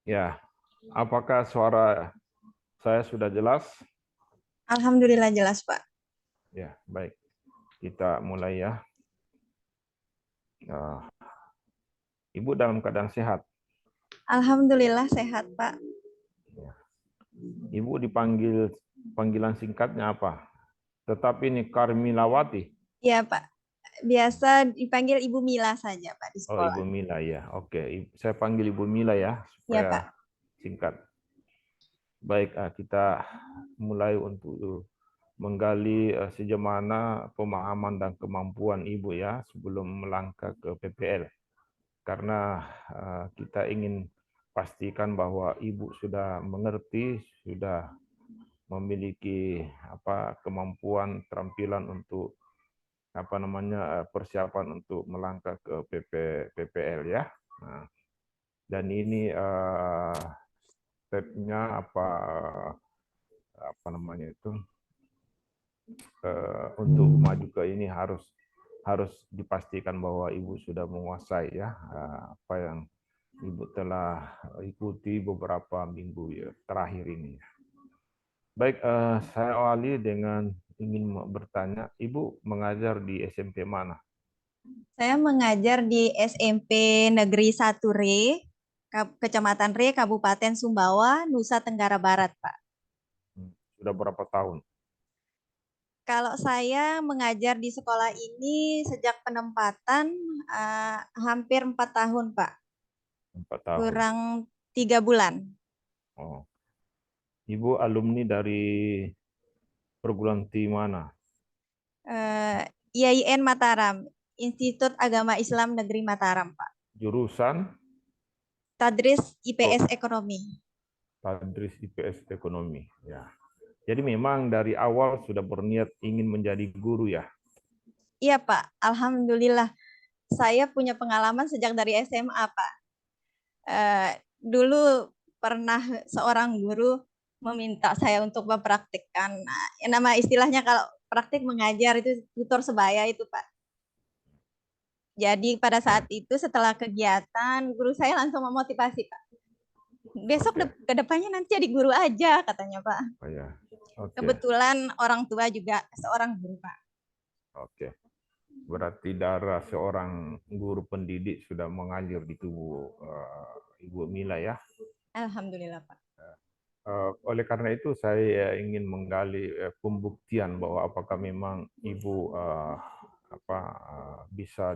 Ya, apakah suara saya sudah jelas? Alhamdulillah jelas, Pak. Ya, baik. Kita mulai ya. Ibu dalam keadaan sehat. Alhamdulillah sehat, Pak. Ibu dipanggil panggilan singkatnya apa? Tetap ini Karmilawati. Iya, Pak. Biasa dipanggil Ibu Mila saja, Pak, di Oh, sekolah. Ibu Mila ya. Oke, saya panggil Ibu Mila ya Iya, supaya Pak. singkat. Baik, kita mulai untuk menggali sejauh mana pemahaman dan kemampuan Ibu ya sebelum melangkah ke PPL. Karena kita ingin pastikan bahwa Ibu sudah mengerti, sudah memiliki kemampuan, keterampilan untuk persiapan untuk melangkah ke PPL ya. Nah, dan ini stepnya apa namanya itu untuk maju ke ini harus dipastikan bahwa Ibu sudah menguasai ya apa yang Ibu telah ikuti beberapa minggu ya, terakhir ini. Baik, saya awali dengan ingin bertanya, Ibu mengajar di SMP mana? Saya mengajar di SMP Negeri 1 Re, Kecamatan Re, Kabupaten Sumbawa, Nusa Tenggara Barat, Pak. Sudah berapa tahun? Kalau saya mengajar di sekolah ini sejak penempatan hampir 4 tahun, Pak. 4 tahun. Kurang 3 bulan. Oh. Ibu alumni dari perguruan tinggi mana? IAIN Mataram, Institut Agama Islam Negeri Mataram, Pak. Jurusan? Tadris IPS Ekonomi. Tadris IPS Ekonomi. Ya. Jadi memang dari awal sudah berniat ingin menjadi guru ya? Iya, Pak. Alhamdulillah. Saya punya pengalaman sejak dari SMA, Pak. Dulu pernah seorang guru meminta saya untuk mempraktikkan. Nah, nama istilahnya kalau praktik mengajar itu tutor sebaya itu, Pak. Jadi pada saat itu setelah kegiatan, guru saya langsung memotivasi, Pak. Besok ke depannya nanti jadi guru aja, katanya, Pak. Oh, ya. Kebetulan orang tua juga seorang guru, Pak. Oke. Berarti darah seorang guru pendidik sudah mengalir di tubuh Ibu Mila ya? Alhamdulillah, Pak. Oleh karena itu saya ingin menggali pembuktian bahwa apakah memang Ibu bisa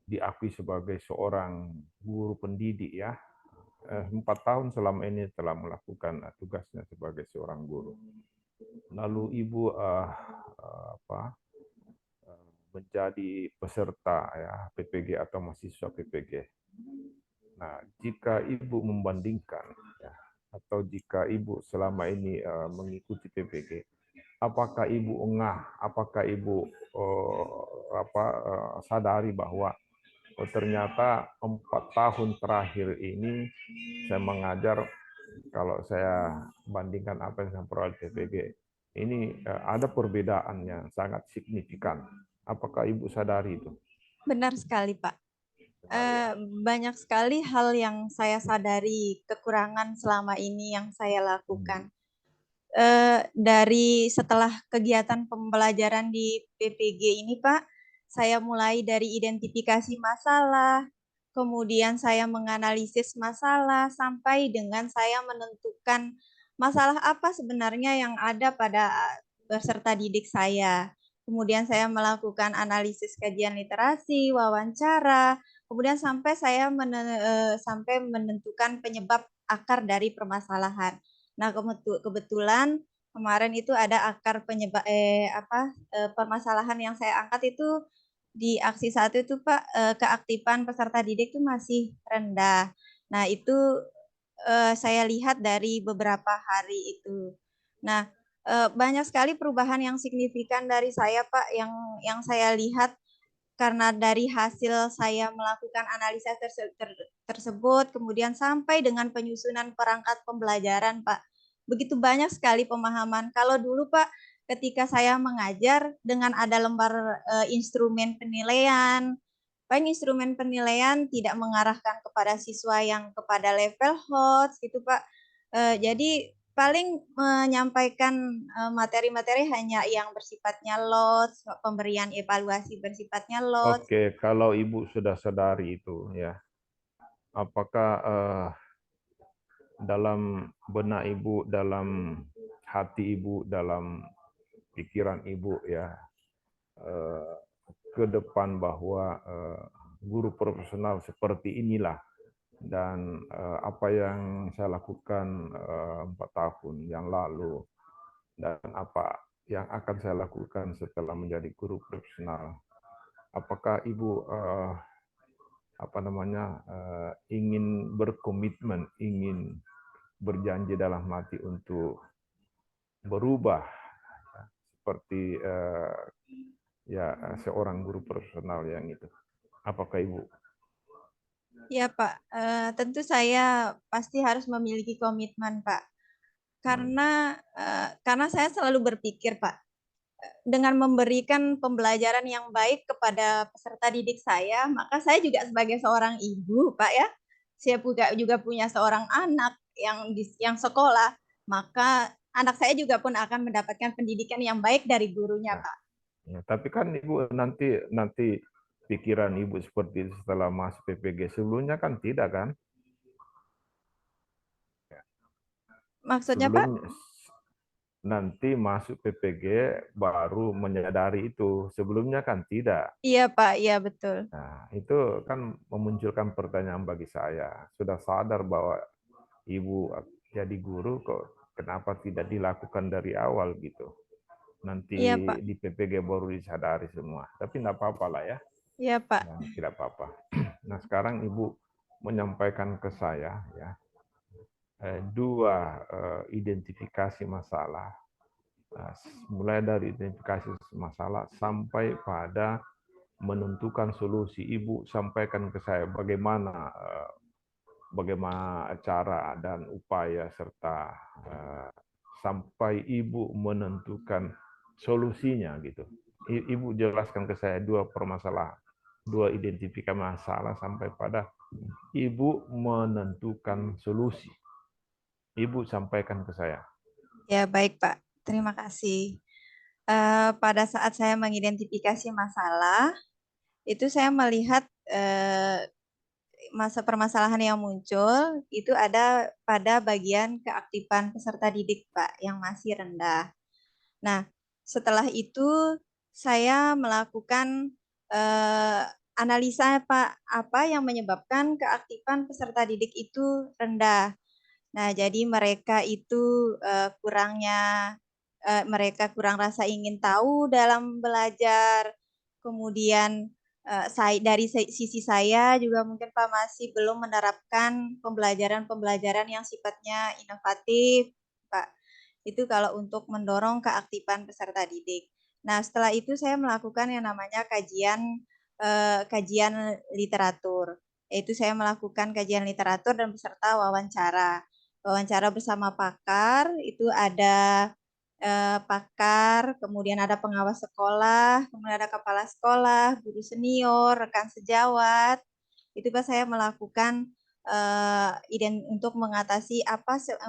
diakui sebagai seorang guru pendidik ya. 4 tahun selama ini telah melakukan tugasnya sebagai seorang guru. Lalu Ibu menjadi peserta ya PPG atau mahasiswa PPG. Nah, jika Ibu membandingkan ya, atau jika Ibu selama ini mengikuti PPG, apakah Ibu apakah Ibu sadari bahwa ternyata 4 tahun terakhir ini saya mengajar, kalau saya bandingkan apa yang saya peroleh PPG, ini ada perbedaan yang sangat signifikan. Apakah Ibu sadari itu? Benar sekali, Pak. Banyak sekali hal yang saya sadari, kekurangan selama ini yang saya lakukan. Dari setelah kegiatan pembelajaran di PPG ini, Pak, saya mulai dari identifikasi masalah, kemudian saya menganalisis masalah, sampai dengan saya menentukan masalah apa sebenarnya yang ada pada peserta didik saya. Kemudian saya melakukan analisis kajian literasi, wawancara, kemudian sampai saya sampai menentukan penyebab akar dari permasalahan. Nah, kebetulan kemarin itu ada akar penyebab permasalahan yang saya angkat itu di aksi 1 itu, Pak, keaktifan peserta didik itu masih rendah. Nah, itu saya lihat dari beberapa hari itu. Nah, banyak sekali perubahan yang signifikan dari saya, Pak, yang saya lihat karena dari hasil saya melakukan analisa tersebut, kemudian sampai dengan penyusunan perangkat pembelajaran, Pak. Begitu banyak sekali pemahaman. Kalau dulu, Pak, ketika saya mengajar dengan ada lembar instrumen penilaian, baik instrumen penilaian tidak mengarahkan kepada siswa yang kepada level HOTS gitu, Pak. Jadi paling menyampaikan materi-materi hanya yang bersifatnya LOTS, pemberian evaluasi bersifatnya LOTS. Oke, kalau Ibu sudah sadari itu ya, apakah dalam benak Ibu, dalam hati Ibu, dalam pikiran Ibu ya, eh, ke depan bahwa guru profesional seperti inilah dan apa yang saya lakukan 4 tahun yang lalu dan apa yang akan saya lakukan setelah menjadi guru profesional. Apakah Ibu ingin berkomitmen, ingin berjanji dalam hati untuk berubah seperti seorang guru profesional yang itu? Apakah Ibu? Ya, Pak. Tentu saya pasti harus memiliki komitmen, Pak. Karena saya selalu berpikir, Pak, dengan memberikan pembelajaran yang baik kepada peserta didik saya, maka saya juga sebagai seorang ibu, Pak ya, saya juga punya seorang anak yang sekolah, maka anak saya juga pun akan mendapatkan pendidikan yang baik dari gurunya, Ya, Pak. ya, tapi kan Ibu nanti pikiran Ibu seperti itu setelah masuk PPG. Sebelumnya kan tidak kan? Maksudnya, Pak? Sebelum nanti masuk PPG baru menyadari itu. Sebelumnya kan tidak. Iya, Pak. Iya, betul. Nah, itu kan memunculkan pertanyaan bagi saya. Sudah sadar bahwa Ibu jadi guru, kok kenapa tidak dilakukan dari awal gitu? Iya, Nanti Pak. di PPG baru disadari semua. Tapi tidak apa-apa lah ya. Iya, Pak. Ya, tidak apa-apa. Nah, sekarang Ibu menyampaikan ke saya ya dua identifikasi masalah. Nah, mulai dari identifikasi masalah sampai pada menentukan solusi. Ibu sampaikan ke saya bagaimana cara dan upaya serta sampai Ibu menentukan solusinya gitu. Ibu jelaskan ke saya dua permasalahan, dua identifikasi masalah sampai pada Ibu menentukan solusi. Ibu sampaikan ke saya. Ya, baik, Pak. Terima kasih. Pada saat saya mengidentifikasi masalah, itu saya melihat masa permasalahan yang muncul itu ada pada bagian keaktifan peserta didik, Pak, yang masih rendah. Nah, setelah itu saya melakukan analisa, Pak, apa yang menyebabkan keaktifan peserta didik itu rendah. Nah, jadi mereka itu mereka kurang rasa ingin tahu dalam belajar. Kemudian dari sisi saya juga mungkin Pak masih belum menerapkan pembelajaran-pembelajaran yang sifatnya inovatif, Pak. Itu kalau untuk mendorong keaktifan peserta didik. Nah, setelah itu saya melakukan yang namanya kajian literatur. Yaitu saya melakukan kajian literatur dan beserta wawancara. Wawancara bersama pakar, itu ada pakar, kemudian ada pengawas sekolah, kemudian ada kepala sekolah, guru senior, rekan sejawat. Itu Pak saya melakukan untuk mengatasi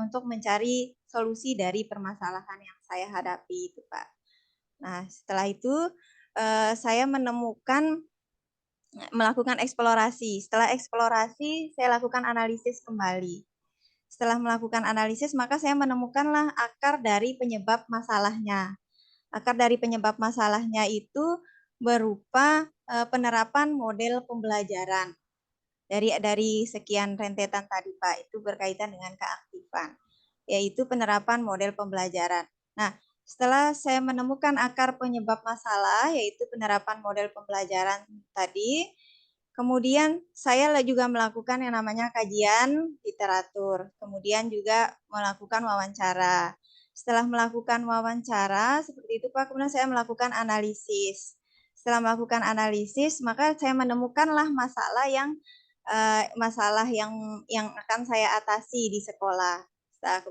untuk mencari solusi dari permasalahan yang saya hadapi itu Pak. Nah setelah itu saya melakukan eksplorasi. Setelah eksplorasi saya lakukan analisis kembali. Setelah melakukan analisis, maka saya menemukanlah akar dari penyebab masalahnya. Akar dari penyebab masalahnya itu berupa penerapan model pembelajaran. Dari sekian rentetan tadi, Pak, itu berkaitan dengan keaktifan, yaitu penerapan model pembelajaran. Nah, setelah saya menemukan akar penyebab masalah, yaitu penerapan model pembelajaran tadi, kemudian saya juga melakukan yang namanya kajian literatur, kemudian juga melakukan wawancara. Setelah melakukan wawancara seperti itu Pak, kemudian saya melakukan analisis. Setelah melakukan analisis, maka saya menemukanlah masalah yang akan saya atasi di sekolah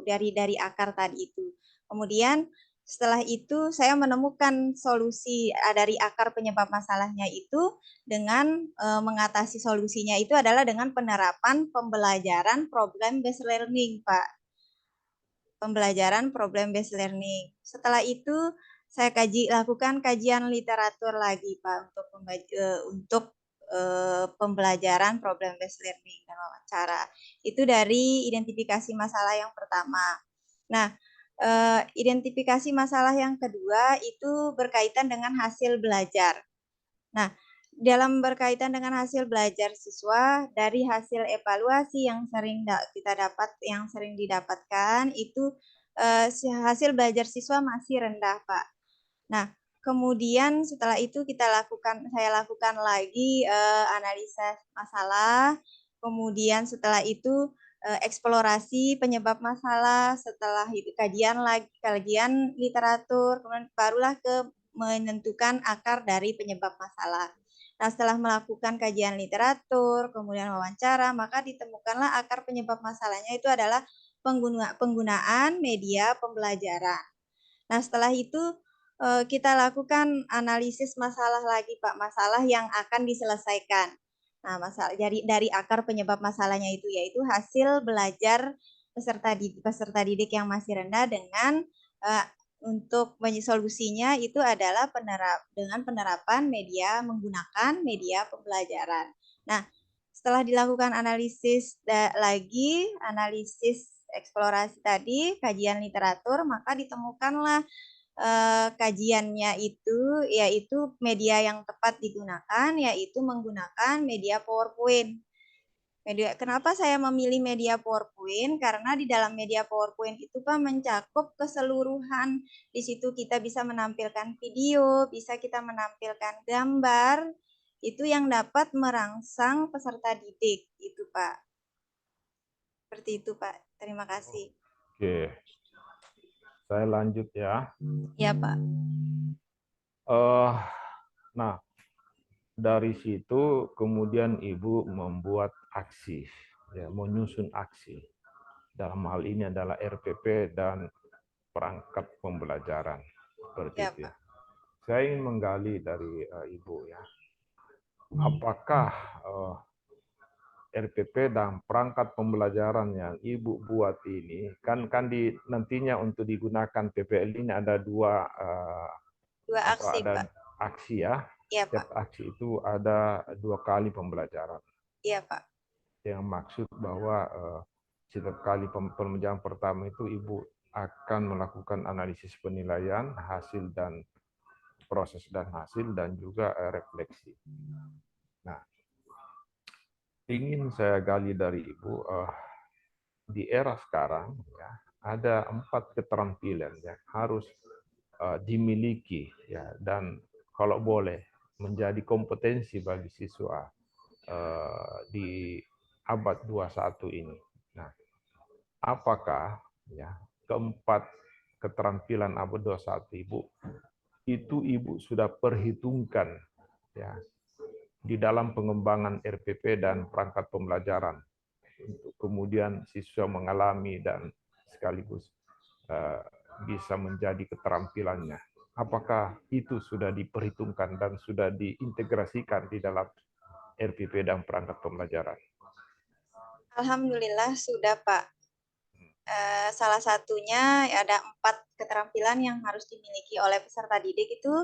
dari akar tadi itu. Kemudian setelah itu saya menemukan solusi dari akar penyebab masalahnya itu dengan mengatasi solusinya itu adalah dengan penerapan pembelajaran problem based learning, Pak. Pembelajaran problem based learning. Setelah itu saya lakukan kajian literatur lagi, Pak, untuk pembelajaran problem based learning dan wawancara. Itu dari identifikasi masalah yang pertama. Nah, identifikasi masalah yang kedua itu berkaitan dengan hasil belajar. Nah, dalam berkaitan dengan hasil belajar siswa, dari hasil evaluasi yang sering didapatkan itu hasil belajar siswa masih rendah, Pak. Nah, kemudian setelah itu saya lakukan lagi analisa masalah, kemudian setelah itu eksplorasi penyebab masalah, setelah itu kajian literatur, kemudian barulah menentukan akar dari penyebab masalah. Nah, setelah melakukan kajian literatur, kemudian wawancara, maka ditemukanlah akar penyebab masalahnya itu adalah penggunaan media pembelajaran. Nah, setelah itu kita lakukan analisis masalah lagi, Pak, masalah yang akan diselesaikan. Nah, masalah dari akar penyebab masalahnya itu yaitu hasil belajar peserta didik yang masih rendah dengan untuk solusinya itu adalah dengan penerapan menggunakan media pembelajaran. Nah, setelah dilakukan analisis eksplorasi tadi, kajian literatur, maka ditemukanlah kajiannya itu yaitu media yang tepat digunakan yaitu menggunakan media PowerPoint. Kenapa saya memilih media PowerPoint? Karena di dalam media PowerPoint itu Pak mencakup keseluruhan. Di situ kita bisa menampilkan video, bisa kita menampilkan gambar, itu yang dapat merangsang peserta didik, itu Pak. Seperti itu Pak. Terima kasih. Oke, saya lanjut ya. Ya Pak. Nah, dari situ kemudian Ibu membuat aksi, ya, menyusun aksi. Dalam hal ini adalah RPP dan perangkat pembelajaran seperti Ya, itu ya. Pak. Saya ingin menggali dari Ibu ya, apakah RPP dan perangkat pembelajaran yang Ibu buat ini kan nantinya untuk digunakan PPL ini ada dua aksi, Pak. aksi ya. Iya, Pak. Setiap aksi itu ada 2 kali pembelajaran. Iya, Pak. Yang maksud bahwa setiap kali pembelajaran pertama itu Ibu akan melakukan analisis penilaian hasil dan proses dan hasil dan juga refleksi. Nah, ingin saya gali dari Ibu di era sekarang ya ada 4 keterampilan yang harus dimiliki ya dan kalau boleh menjadi kompetensi bagi siswa di abad 21 ini. Nah, apakah ya keempat keterampilan abad 21 Ibu sudah perhitungkan ya di dalam pengembangan RPP dan perangkat pembelajaran untuk kemudian siswa mengalami dan sekaligus bisa menjadi keterampilannya. Apakah itu sudah diperhitungkan dan sudah diintegrasikan di dalam RPP dan perangkat pembelajaran? Alhamdulillah sudah, Pak. Salah satunya ada 4 keterampilan yang harus dimiliki oleh peserta didik itu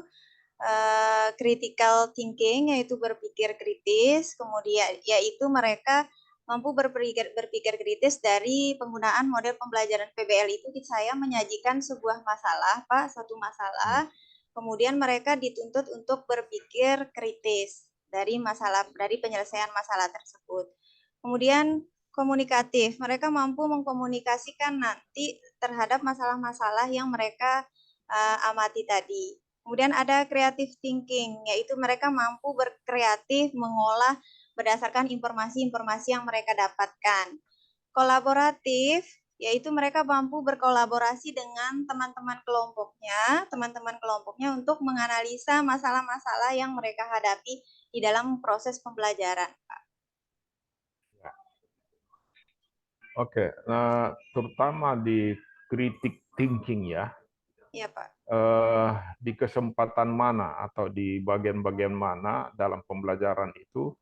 critical thinking, yaitu berpikir kritis, kemudian yaitu mereka mampu berpikir kritis dari penggunaan model pembelajaran PBL itu saya menyajikan sebuah masalah, Pak, suatu masalah, kemudian mereka dituntut untuk berpikir kritis dari penyelesaian masalah tersebut. Kemudian komunikatif, mereka mampu mengkomunikasikan nanti terhadap masalah-masalah yang mereka amati tadi. Kemudian ada creative thinking, yaitu mereka mampu berkreatif mengolah berdasarkan informasi-informasi yang mereka dapatkan. Kolaboratif, yaitu mereka mampu berkolaborasi dengan teman-teman kelompoknya untuk menganalisa masalah-masalah yang mereka hadapi di dalam proses pembelajaran. Oke, nah, terutama di kritik thinking ya, Iya, Pak. di kesempatan mana atau di bagian-bagian mana dalam pembelajaran itu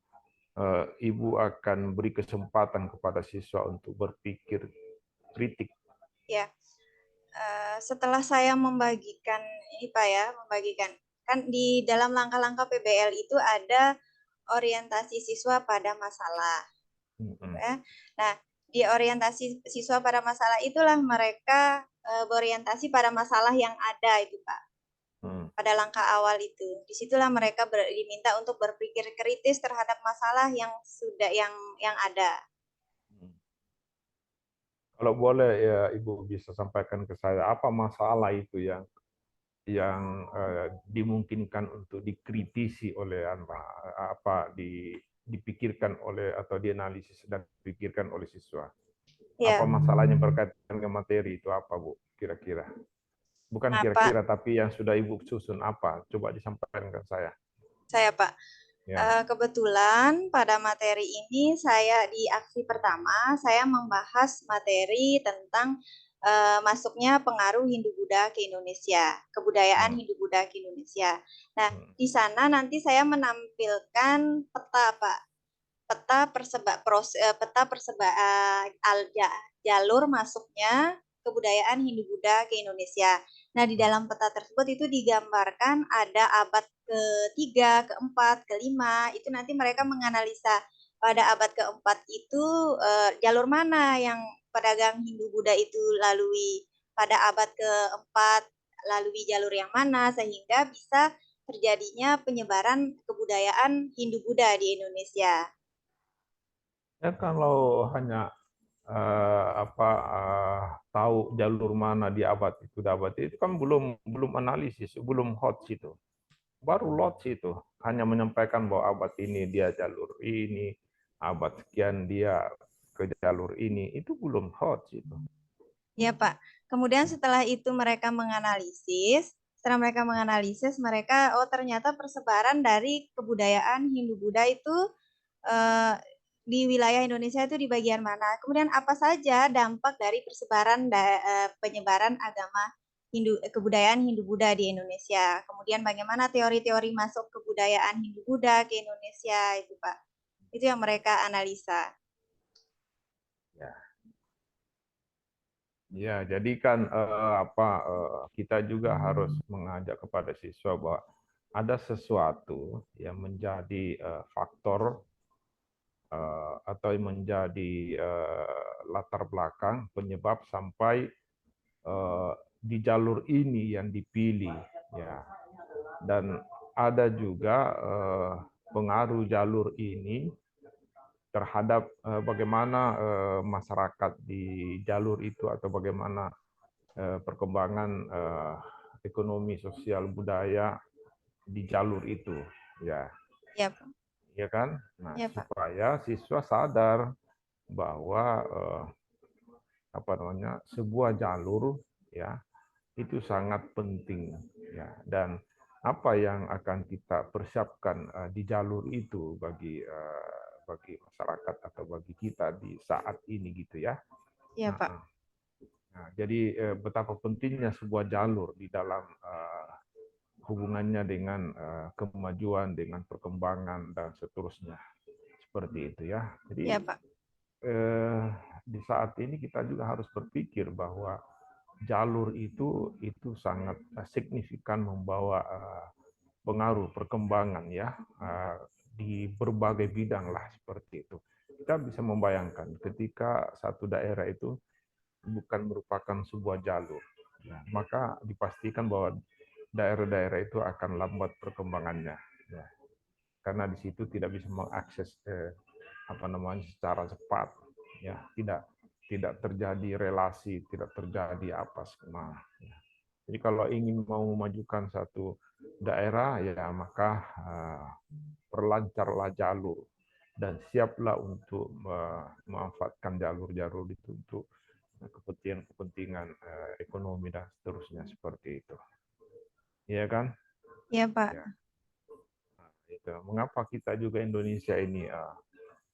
Ibu akan beri kesempatan kepada siswa untuk berpikir kritik. Ya, setelah saya membagikan ini Pak ya, kan di dalam langkah-langkah PBL itu ada orientasi siswa pada masalah. Ya. Nah, di orientasi siswa pada masalah itulah mereka berorientasi pada masalah yang ada itu Pak. Pada langkah awal itu, disitulah mereka diminta untuk berpikir kritis terhadap masalah yang yang ada. Kalau boleh ya Ibu bisa sampaikan ke saya apa masalah itu yang dimungkinkan untuk dikritisi oleh apa dipikirkan oleh atau dianalisis dan dipikirkan oleh siswa. Ya. Apa masalahnya berkaitan dengan materi itu apa Bu kira-kira? Bukan kira-kira tapi yang sudah Ibu susun apa? Coba disampaikan ke saya. Saya Pak. Ya. Kebetulan pada materi ini saya di aksi pertama saya membahas materi tentang masuknya pengaruh Hindu-Buddha ke Indonesia, kebudayaan Hindu-Buddha ke Indonesia. Nah, di sana nanti saya menampilkan peta Pak, jalur masuknya kebudayaan Hindu-Buddha ke Indonesia. Nah, di dalam peta tersebut itu digambarkan ada abad ketiga, keempat, kelima, itu nanti mereka menganalisa pada abad keempat itu jalur mana yang pedagang Hindu-Buddha itu lalui, pada abad keempat lalui jalur yang mana, sehingga bisa terjadinya penyebaran kebudayaan Hindu-Buddha di Indonesia. Ya kalau hanya tahu jalur mana di abad itu kan belum analisis, belum hot itu. Baru lot itu hanya menyampaikan bahwa abad ini dia jalur ini, abad sekian dia ke jalur ini, itu belum hot itu. Ya Pak. Kemudian setelah itu mereka menganalisis, mereka ternyata persebaran dari kebudayaan Hindu-Buddha itu di wilayah Indonesia itu di bagian mana. Kemudian apa saja dampak dari persebaran penyebaran agama kebudayaan Hindu-Buddha di Indonesia. Kemudian bagaimana teori-teori masuk kebudayaan Hindu-Buddha ke Indonesia itu Pak. Itu yang mereka analisa. Ya. Ya, jadi kan kita juga harus mengajak kepada siswa bahwa ada sesuatu yang menjadi faktor atau menjadi latar belakang penyebab sampai di jalur ini yang dipilih, ya. Dan ada juga pengaruh jalur ini terhadap bagaimana masyarakat di jalur itu atau bagaimana perkembangan ekonomi, sosial, budaya di jalur itu, ya. Ya, Pak. Ya kan? Nah, Ya, Pak. supaya siswa sadar bahwa sebuah jalur ya itu sangat penting ya, dan apa yang akan kita persiapkan di jalur itu bagi masyarakat atau bagi kita di saat ini gitu ya. Ya, Pak. Nah, jadi betapa pentingnya sebuah jalur di dalam hubungannya dengan kemajuan, dengan perkembangan dan seterusnya, seperti itu ya. Jadi Ya, Pak. Di saat ini kita juga harus berpikir bahwa jalur itu sangat signifikan membawa pengaruh perkembangan ya di berbagai bidang lah seperti itu. Kita bisa membayangkan ketika satu daerah itu bukan merupakan sebuah jalur, ya, maka dipastikan bahwa daerah-daerah itu akan lambat perkembangannya, ya. Karena di situ tidak bisa mengakses secara cepat, ya, tidak terjadi relasi, tidak terjadi apa semua. Ya. Jadi kalau ingin mau memajukan satu daerah, ya maka perlancarlah jalur dan siaplah untuk memanfaatkan jalur-jalur itu untuk kepentingan ekonomi dan seterusnya seperti itu. Iya kan? Iya, Pak. Ya. Nah, itu. Mengapa kita juga Indonesia ini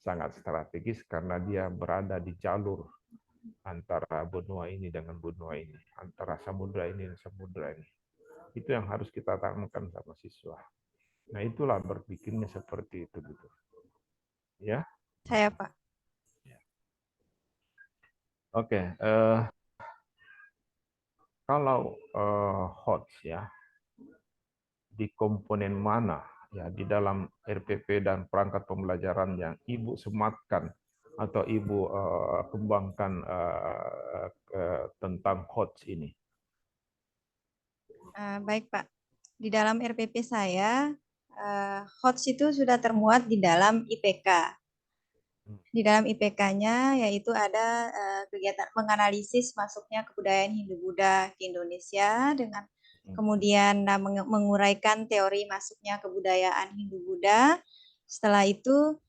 sangat strategis karena dia berada di jalur antara benua ini dengan benua ini, antara samudra ini dan samudra ini. Itu yang harus kita tanamkan sama siswa. Nah, itulah berpikirnya seperti itu gitu. Ya. Saya, Pak. Oke, kalau HOTS ya, di komponen mana ya di dalam RPP dan perangkat pembelajaran yang Ibu sematkan atau Ibu kembangkan tentang HOTS ini? Baik, Pak. Di dalam RPP saya, HOTS itu sudah termuat di dalam IPK. Di dalam IPK-nya yaitu ada kegiatan menganalisis masuknya kebudayaan Hindu-Buddha ke Indonesia dengan kemudian menguraikan teori masuknya kebudayaan Hindu-Buddha. Setelah itu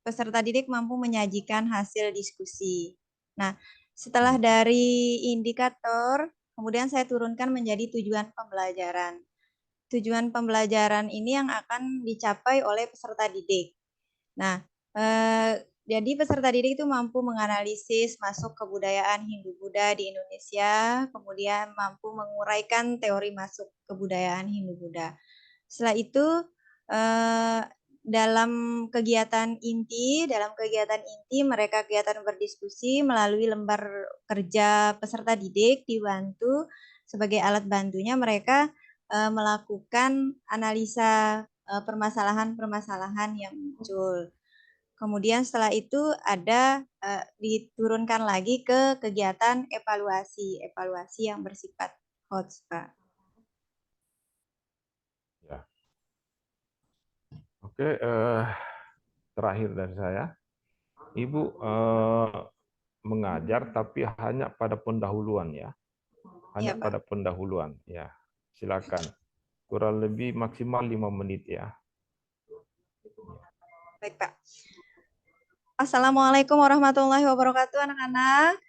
peserta didik mampu menyajikan hasil diskusi. Nah, setelah dari indikator, kemudian saya turunkan menjadi tujuan pembelajaran. Tujuan pembelajaran ini yang akan dicapai oleh peserta didik. Nah, jadi peserta didik itu mampu menganalisis masuk kebudayaan Hindu-Buddha di Indonesia, kemudian mampu menguraikan teori masuk kebudayaan Hindu-Buddha. Setelah itu, dalam kegiatan inti mereka kegiatan berdiskusi melalui lembar kerja peserta didik dibantu sebagai alat bantunya mereka melakukan analisa permasalahan-permasalahan yang muncul. Kemudian setelah itu ada diturunkan lagi ke kegiatan evaluasi yang bersifat HOTS, Pak. Ya. Oke, terakhir dari saya, Ibu mengajar tapi hanya pada pendahuluan ya, hanya Ya, Pak. pada pendahuluan ya. Silakan, kurang lebih maksimal 5 menit ya. Baik, Pak. Assalamualaikum warahmatullahi wabarakatuh, anak-anak.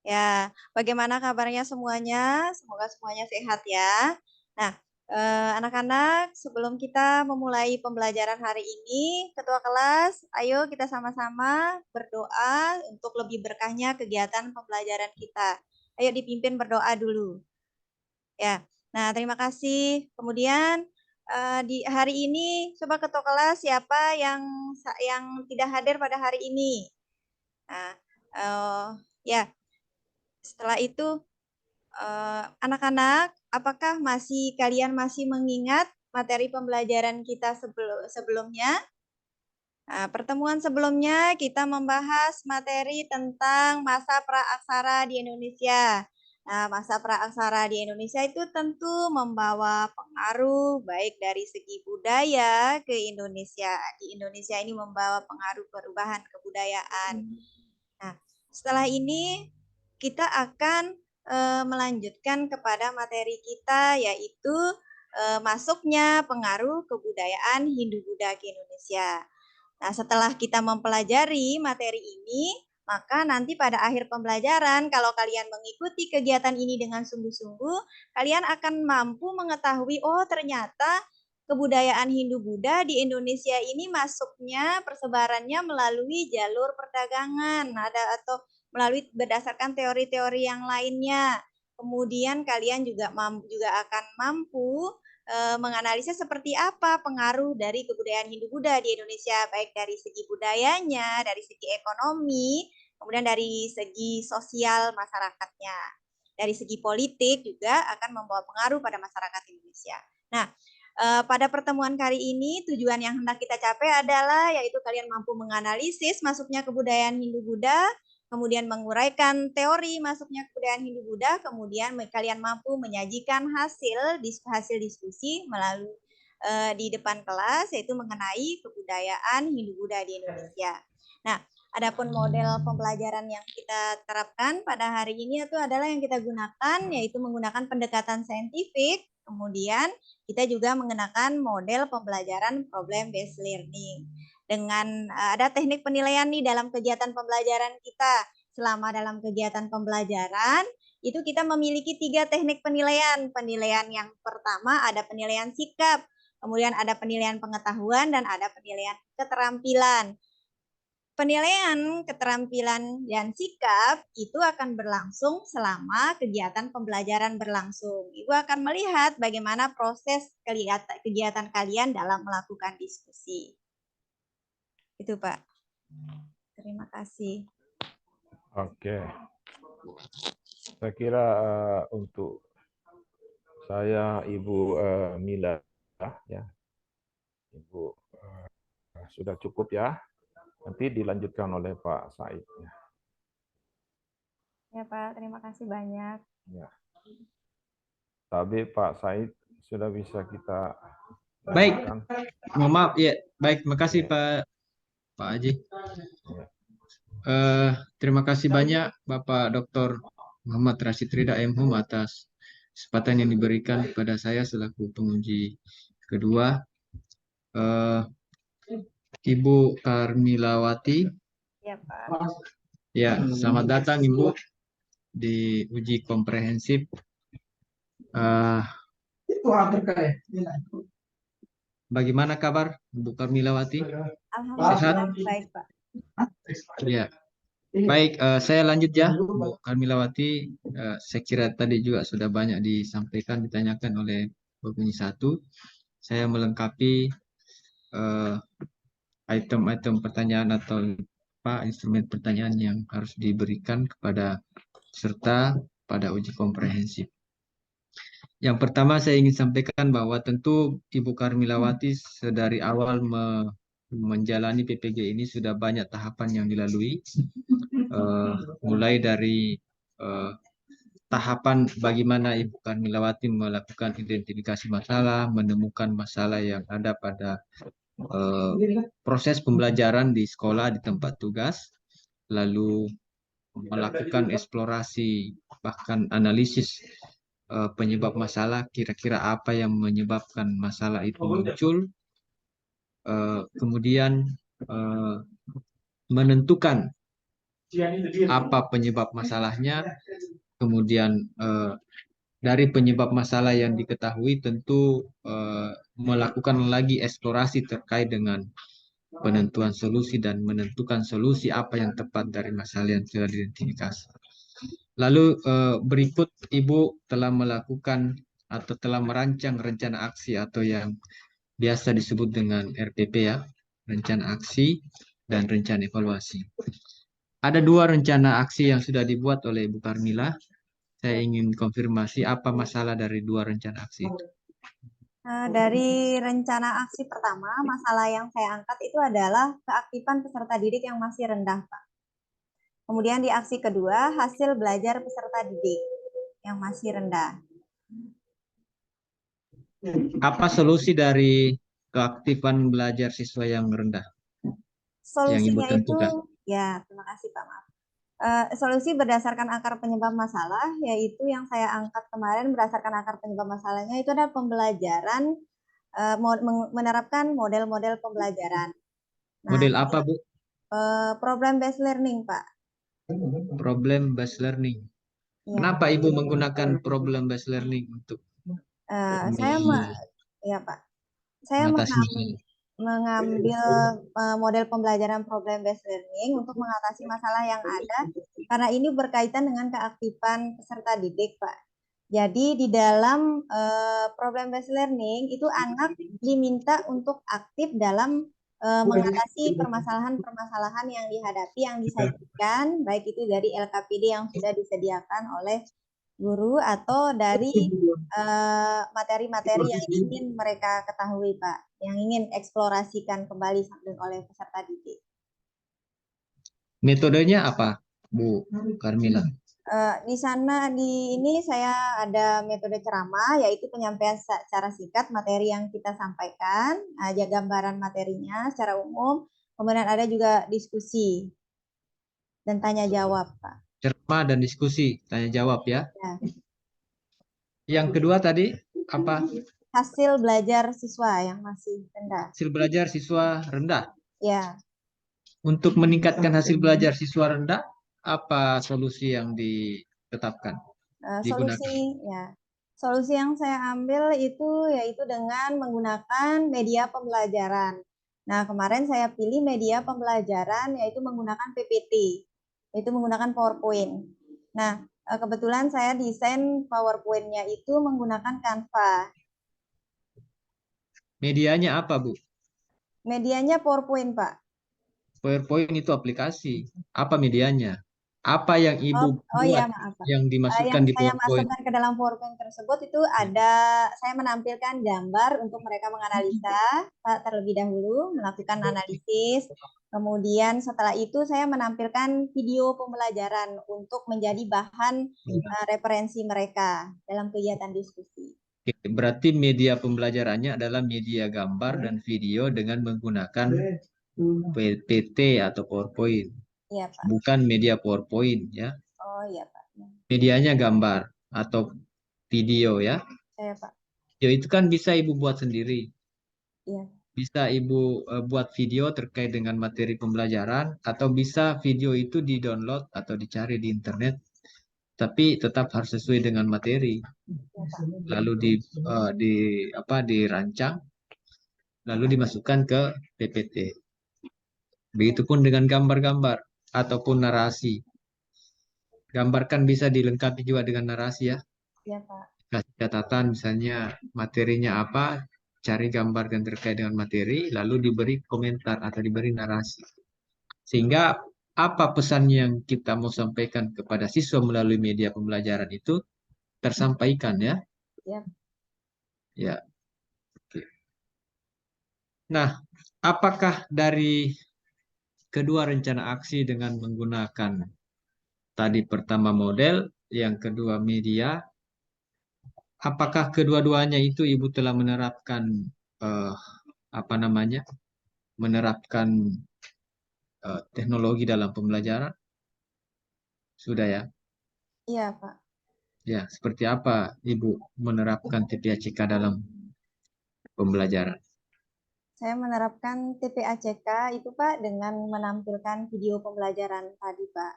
Ya, bagaimana kabarnya semuanya? Semoga semuanya sehat ya. Nah, anak-anak, sebelum kita memulai pembelajaran hari ini, Ketua kelas, ayo kita sama-sama berdoa untuk lebih berkahnya kegiatan pembelajaran kita. Ayo dipimpin berdoa dulu. Ya, nah terima kasih. Kemudian di hari ini, coba Ketua kelas siapa yang tidak hadir pada hari ini? Nah, ya. Setelah itu, anak-anak, apakah kalian masih mengingat materi pembelajaran kita sebelumnya? Nah, pertemuan sebelumnya kita membahas materi tentang masa praaksara di Indonesia. Nah, masa praaksara di Indonesia itu tentu membawa pengaruh baik dari segi budaya ke Indonesia. Di Indonesia ini membawa pengaruh perubahan kebudayaan. Nah, setelah ini kita akan melanjutkan kepada materi kita yaitu masuknya pengaruh kebudayaan Hindu-Buddha ke Indonesia. Nah, setelah kita mempelajari materi ini, maka nanti pada akhir pembelajaran kalau kalian mengikuti kegiatan ini dengan sungguh-sungguh, kalian akan mampu mengetahui oh ternyata kebudayaan Hindu-Buddha di Indonesia ini masuknya persebarannya melalui jalur perdagangan atau melalui berdasarkan teori-teori yang lainnya. Kemudian kalian juga akan mampu menganalisa seperti apa pengaruh dari kebudayaan Hindu-Buddha di Indonesia, baik dari segi budayanya, dari segi ekonomi, kemudian dari segi sosial masyarakatnya. Dari segi politik juga akan membawa pengaruh pada masyarakat Indonesia. Nah, pada pertemuan kali ini tujuan yang hendak kita capai adalah yaitu kalian mampu menganalisis masuknya kebudayaan Hindu-Buddha, kemudian menguraikan teori masuknya kebudayaan Hindu-Buddha, kemudian kalian mampu menyajikan hasil diskusi melalui di depan kelas yaitu mengenai kebudayaan Hindu-Buddha di Indonesia. Nah, adapun model pembelajaran yang kita terapkan pada hari ini itu adalah yang kita gunakan yaitu menggunakan pendekatan saintifik, kemudian kita juga menggunakan model pembelajaran problem based learning. Dengan ada teknik penilaian nih dalam kegiatan pembelajaran kita. selama dalam kegiatan pembelajaran, itu kita memiliki 3 teknik penilaian. Penilaian yang pertama ada penilaian sikap, kemudian ada penilaian pengetahuan, dan ada penilaian keterampilan. Penilaian keterampilan dan sikap itu akan berlangsung selama kegiatan pembelajaran berlangsung. Ibu akan melihat bagaimana proses kegiatan kalian dalam melakukan diskusi. Itu, Pak. Terima kasih. Oke. Saya kira untuk saya Ibu Mila ya. Ibu sudah cukup ya. Nanti dilanjutkan oleh Pak Said. Ya, Pak. Terima kasih banyak. Ya. Tapi Pak Said sudah bisa kita Baik, lanjutkan. mohon maaf ya. Baik, makasih Pak Haji. Terima kasih banyak Bapak Dr. Muhammad Rashid Ridha MHum atas kesempatan yang diberikan kepada saya selaku penguji kedua. Ibu Karmilawati. Ya, Pak. Ya, selamat datang Ibu di uji komprehensif. Bagaimana kabar Ibu Karmilawati? Alhamdulillah baik, Pak. Ya, baik. Saya lanjut ya, Bu Karmilawati. Saya kira tadi juga sudah banyak disampaikan, ditanyakan oleh penguji 1. Saya melengkapi item-item pertanyaan atau instrumen pertanyaan yang harus diberikan kepada peserta pada uji komprehensif. Yang pertama saya ingin sampaikan bahwa tentu Ibu Karmilawati dari awal menjalani PPG ini sudah banyak tahapan yang dilalui, mulai dari tahapan bagaimana Ibu Karmilawati melakukan identifikasi masalah, menemukan masalah yang ada pada proses pembelajaran di sekolah, di tempat tugas, lalu melakukan eksplorasi bahkan analisis penyebab masalah, kira-kira apa yang menyebabkan masalah itu muncul, kemudian menentukan apa penyebab masalahnya, kemudian dari penyebab masalah yang diketahui tentu melakukan lagi eksplorasi terkait dengan penentuan solusi dan menentukan solusi apa yang tepat dari masalah yang telah diidentifikasi. Lalu berikut Ibu telah melakukan atau telah merancang rencana aksi atau yang biasa disebut dengan RPP ya, rencana aksi dan rencana evaluasi. Ada 2 rencana aksi yang sudah dibuat oleh Ibu Karmila. Saya ingin konfirmasi apa masalah dari 2 rencana aksi itu. Dari rencana aksi pertama, masalah yang saya angkat itu adalah keaktifan peserta didik yang masih rendah, Pak. Kemudian di aksi kedua, hasil belajar peserta didik yang masih rendah. Apa solusi dari keaktifan belajar siswa yang rendah? Yang Ibu Solusinya itu, tentukan. ya terima kasih Pak, maaf. Solusi berdasarkan akar penyebab masalah, yaitu yang saya angkat kemarin berdasarkan akar penyebab masalahnya itu adalah pembelajaran, menerapkan model-model pembelajaran. Nah, Model apa Bu? Problem based learning, Pak. Problem based learning. Ya. Kenapa Ibu menggunakan problem based learning untuk ya Pak, saya mengambil model pembelajaran problem based learning untuk mengatasi masalah yang ada karena ini berkaitan dengan keaktifan peserta didik, Pak. Jadi di dalam problem based learning itu anak diminta untuk aktif dalam mengatasi permasalahan-permasalahan yang dihadapi, yang disajikan, baik itu dari LKPD yang sudah disediakan oleh guru atau dari materi-materi yang ingin mereka ketahui, Pak, yang ingin eksplorasikan kembali oleh peserta didik. Metodenya apa, Bu Karmila? Di sana ini saya ada metode ceramah, yaitu penyampaian secara singkat materi yang kita sampaikan, ada gambaran materinya secara umum, kemudian ada juga diskusi dan tanya jawab, Pak. Ceramah dan diskusi, tanya jawab ya. Ya. Yang kedua tadi apa? Hasil belajar siswa yang masih rendah. Hasil belajar siswa rendah. Ya. Untuk meningkatkan hasil belajar siswa rendah, apa solusi yang ditetapkan, digunakan? Solusi yang saya ambil itu yaitu dengan menggunakan media pembelajaran. Nah, kemarin saya pilih media pembelajaran yaitu menggunakan PPT, yaitu menggunakan PowerPoint. Nah, kebetulan saya desain PowerPoint-nya itu menggunakan Canva. Medianya apa, Bu? Medianya PowerPoint, Pak. PowerPoint itu aplikasi. Apa medianya? Apa yang Ibu Oh iya, buat maaf, Pak. yang dimasukkan Yang di saya PowerPoint? masukkan ke dalam PowerPoint tersebut itu ada, saya menampilkan gambar untuk mereka menganalisa, Pak, terlebih dahulu melakukan analisis. Kemudian setelah itu saya menampilkan video pembelajaran untuk menjadi bahan referensi mereka dalam kegiatan diskusi. Oke, berarti media pembelajarannya adalah media gambar dan video dengan menggunakan PPT atau PowerPoint, Iya, Pak. bukan media PowerPoint ya. Oh iya, Pak. Medianya gambar atau video ya. Saya, Pak. Video itu kan bisa Ibu buat sendiri. Iya. Bisa Ibu buat video terkait dengan materi pembelajaran atau bisa video itu di-download atau dicari di internet, tapi tetap harus sesuai dengan materi. Iya, Pak. Lalu dirancang, lalu dimasukkan ke PPT. Begitupun dengan gambar-gambar ataupun narasi. Gambar kan bisa dilengkapi juga dengan narasi ya. Iya, Pak. Kasih catatan misalnya materinya apa, cari gambar yang terkait dengan materi, lalu diberi komentar atau diberi narasi. Sehingga apa pesan yang kita mau sampaikan kepada siswa melalui media pembelajaran itu tersampaikan ya. Iya. Ya. Oke. Nah, apakah dari kedua rencana aksi dengan menggunakan tadi pertama model, yang kedua media, apakah kedua-duanya itu Ibu telah menerapkan eh, apa namanya? Menerapkan teknologi dalam pembelajaran? Sudah ya? Iya, Pak. Ya, seperti apa Ibu menerapkan TPACK dalam pembelajaran? Saya menerapkan TPACK itu, Pak, dengan menampilkan video pembelajaran tadi, Pak.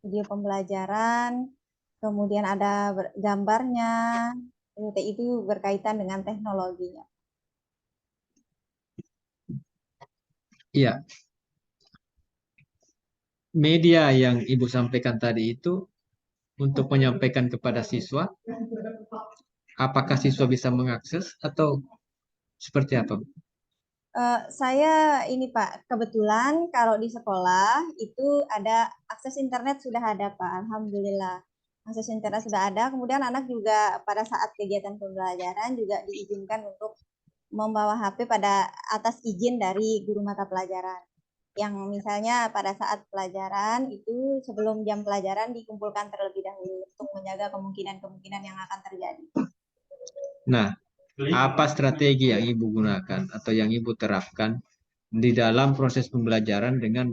Video pembelajaran, kemudian ada gambarnya, itu berkaitan dengan teknologinya. Iya, media yang Ibu sampaikan tadi itu untuk menyampaikan kepada siswa, apakah siswa bisa mengakses atau seperti apa? Saya ini Pak, kebetulan kalau di sekolah itu ada akses internet sudah ada Pak, Alhamdulillah. Akses internet sudah ada, kemudian anak juga pada saat kegiatan pembelajaran juga diizinkan untuk membawa HP pada atas izin dari guru mata pelajaran. Yang misalnya pada saat pelajaran itu sebelum jam pelajaran dikumpulkan terlebih dahulu untuk menjaga kemungkinan-kemungkinan yang akan terjadi. Nah, apa strategi yang Ibu gunakan atau yang Ibu terapkan di dalam proses pembelajaran dengan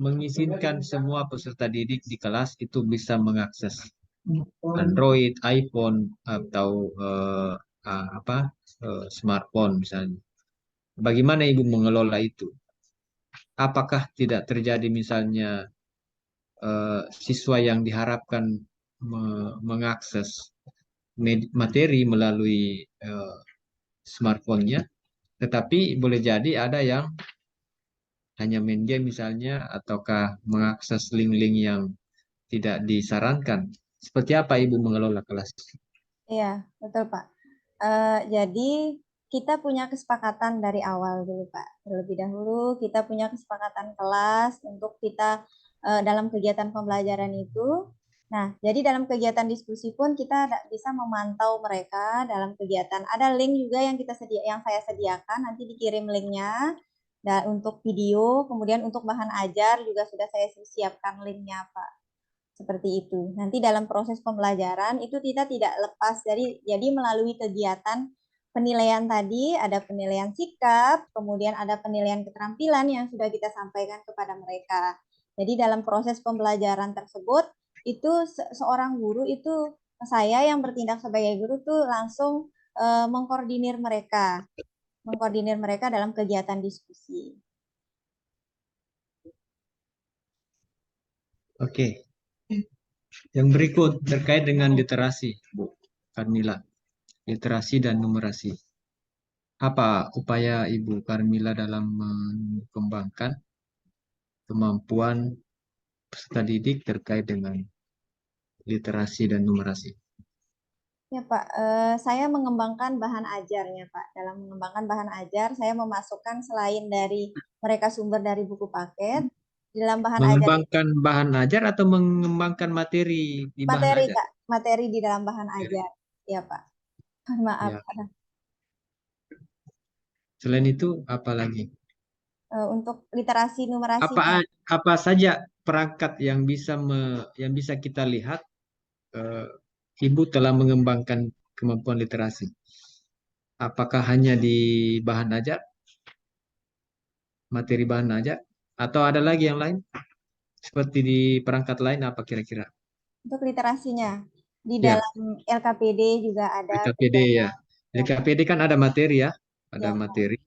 mengizinkan semua peserta didik di kelas itu bisa mengakses Android, iPhone atau smartphone misalnya. Bagaimana Ibu mengelola itu? Apakah tidak terjadi misalnya siswa yang diharapkan mengakses materi melalui smartphone-nya, tetapi boleh jadi ada yang hanya main game misalnya, ataukah mengakses link-link yang tidak disarankan. Seperti apa Ibu mengelola kelas? Iya, betul Pak. Jadi kita punya kesepakatan dari awal dulu Pak. Terlebih dahulu kita punya kesepakatan kelas untuk kita dalam kegiatan pembelajaran itu. Nah, jadi dalam kegiatan diskusi pun kita bisa memantau mereka dalam kegiatan. Ada link juga yang saya sediakan, nanti dikirim linknya. Dan untuk video, kemudian untuk bahan ajar juga sudah saya siapkan linknya Pak. Seperti itu. Nanti dalam proses pembelajaran itu kita tidak lepas dari, jadi melalui kegiatan penilaian tadi, ada penilaian sikap, kemudian ada penilaian keterampilan yang sudah kita sampaikan kepada mereka. Jadi dalam proses pembelajaran tersebut, itu seorang guru itu, saya yang bertindak sebagai guru tuh langsung mengkoordinir mereka dalam kegiatan diskusi. Oke. Yang berikut terkait dengan literasi, Bu Karmila. Literasi dan numerasi. Apa upaya Ibu Karmila dalam mengembangkan kemampuan peserta didik terkait dengan literasi dan numerasi? Ya Pak, saya mengembangkan bahan ajarnya Pak. Dalam mengembangkan bahan ajar, saya memasukkan selain dari mereka sumber dari buku paket, di dalam bahan ajar Mengembangkan bahan ajar atau mengembangkan materi di bahan materi ajar? Kak, materi di dalam bahan Materi. ajar. Ya Pak, mohon maaf. Ya. Selain itu, apa lagi? Untuk literasi numerasinya, Apa apa saja perangkat yang bisa kita lihat eh, Ibu telah mengembangkan kemampuan literasi? Apakah hanya di bahan ajar, materi bahan ajar, atau ada lagi yang lain? Seperti di perangkat lain apa kira-kira? untuk literasinya, di Ya, dalam LKPD juga ada LKPD ya. kegiatan. Ya Pak, LKPD kan ada materi ya, ada ya Pak, materi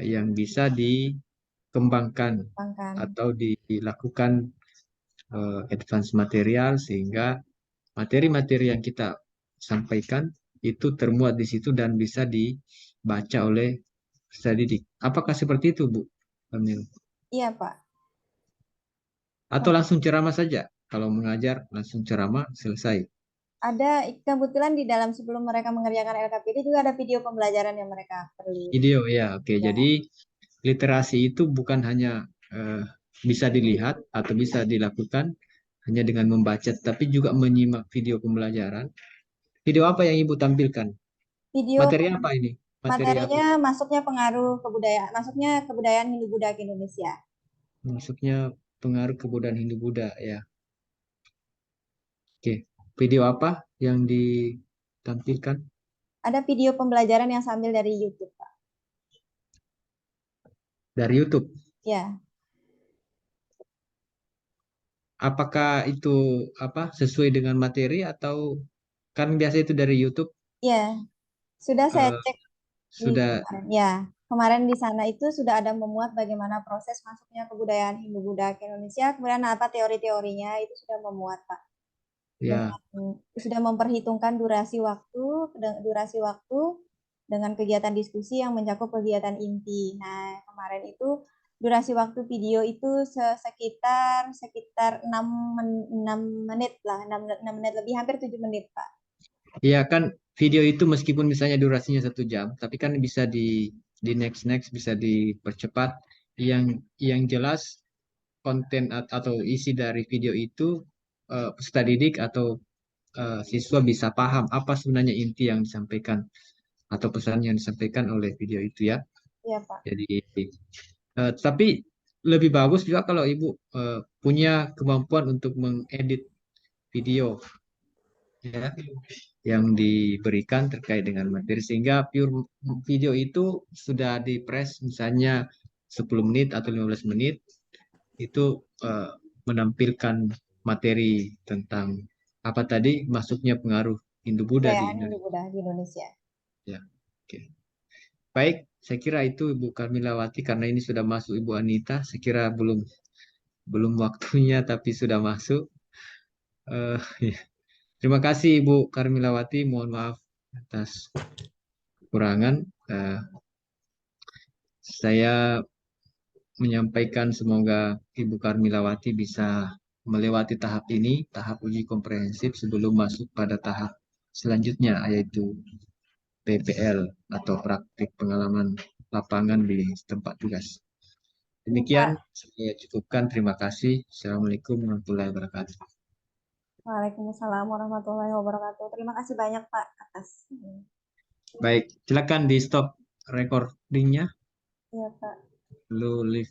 yang bisa dikembangkan kembangkan. atau dilakukan advance material sehingga materi-materi yang kita sampaikan itu termuat di situ dan bisa dibaca oleh peserta didik. Apakah seperti itu, Bu Kamil? Iya Pak. Atau langsung ceramah saja? Kalau mengajar langsung ceramah selesai. Ada kebetulan di dalam sebelum mereka mengerjakan LKPD juga ada video pembelajaran yang mereka perlu. Video ya, oke. Ya, Jadi literasi itu bukan hanya bisa dilihat atau bisa dilakukan hanya dengan membaca, tapi juga menyimak video pembelajaran. Video apa yang Ibu tampilkan? video Materi apa ini? Materi apa? materinya masuknya pengaruh kebudayaan, masuknya kebudayaan Hindu-Buddha ke Indonesia. Maksudnya pengaruh kebudayaan Hindu-Buddha ya. Oke. Video apa yang ditampilkan? Ada video pembelajaran yang sambil dari YouTube, Pak. Dari YouTube. Ya, Apakah itu sesuai dengan materi atau kan biasa itu dari YouTube ya, sudah saya eh, cek di sudah kemarin. Ya, kemarin di sana itu sudah ada memuat bagaimana proses masuknya kebudayaan Hindu-Buddha ke Indonesia, kemudian apa teori-teorinya itu sudah memuat, Pak. Dengan ya sudah memperhitungkan durasi waktu dengan kegiatan diskusi yang mencakup kegiatan inti. Nah, kemarin itu durasi waktu video itu sekitar 6 menit lah, 6 menit lebih, hampir 7 menit, Pak. ya kan video itu meskipun misalnya durasinya 1 jam, tapi kan bisa di next bisa dipercepat. Yang jelas konten atau isi dari video itu peserta didik atau siswa bisa paham apa sebenarnya inti yang disampaikan atau pesan yang disampaikan oleh video itu ya. Iya, Pak. Jadi tapi lebih bagus juga kalau Ibu punya kemampuan untuk mengedit video ya yang diberikan terkait dengan materi sehingga pure video itu sudah di press misalnya 10 menit atau 15 menit itu menampilkan materi tentang apa tadi masuknya pengaruh Hindu-Buddha di Kebudayaan Indonesia. Hindu-Buddha di Indonesia. Ya, oke. Baik, saya kira itu Ibu Karmilawati karena ini sudah masuk Ibu Anita. Saya kira belum belum waktunya tapi sudah masuk. Eh, ya. Terima kasih Ibu Karmilawati. Mohon maaf atas kekurangan. Saya menyampaikan semoga Ibu Karmilawati bisa melewati tahap ini, tahap uji komprehensif sebelum masuk pada tahap selanjutnya yaitu PPL atau praktik pengalaman lapangan di tempat tugas. Iya, Demikian Pak. saya cukupkan. Terima kasih. Assalamualaikum warahmatullahi wabarakatuh. Waalaikumsalam warahmatullahi wabarakatuh. Terima kasih banyak, Pak, atas. Baik, silakan di stop recordingnya. Iya, Pak. Lu live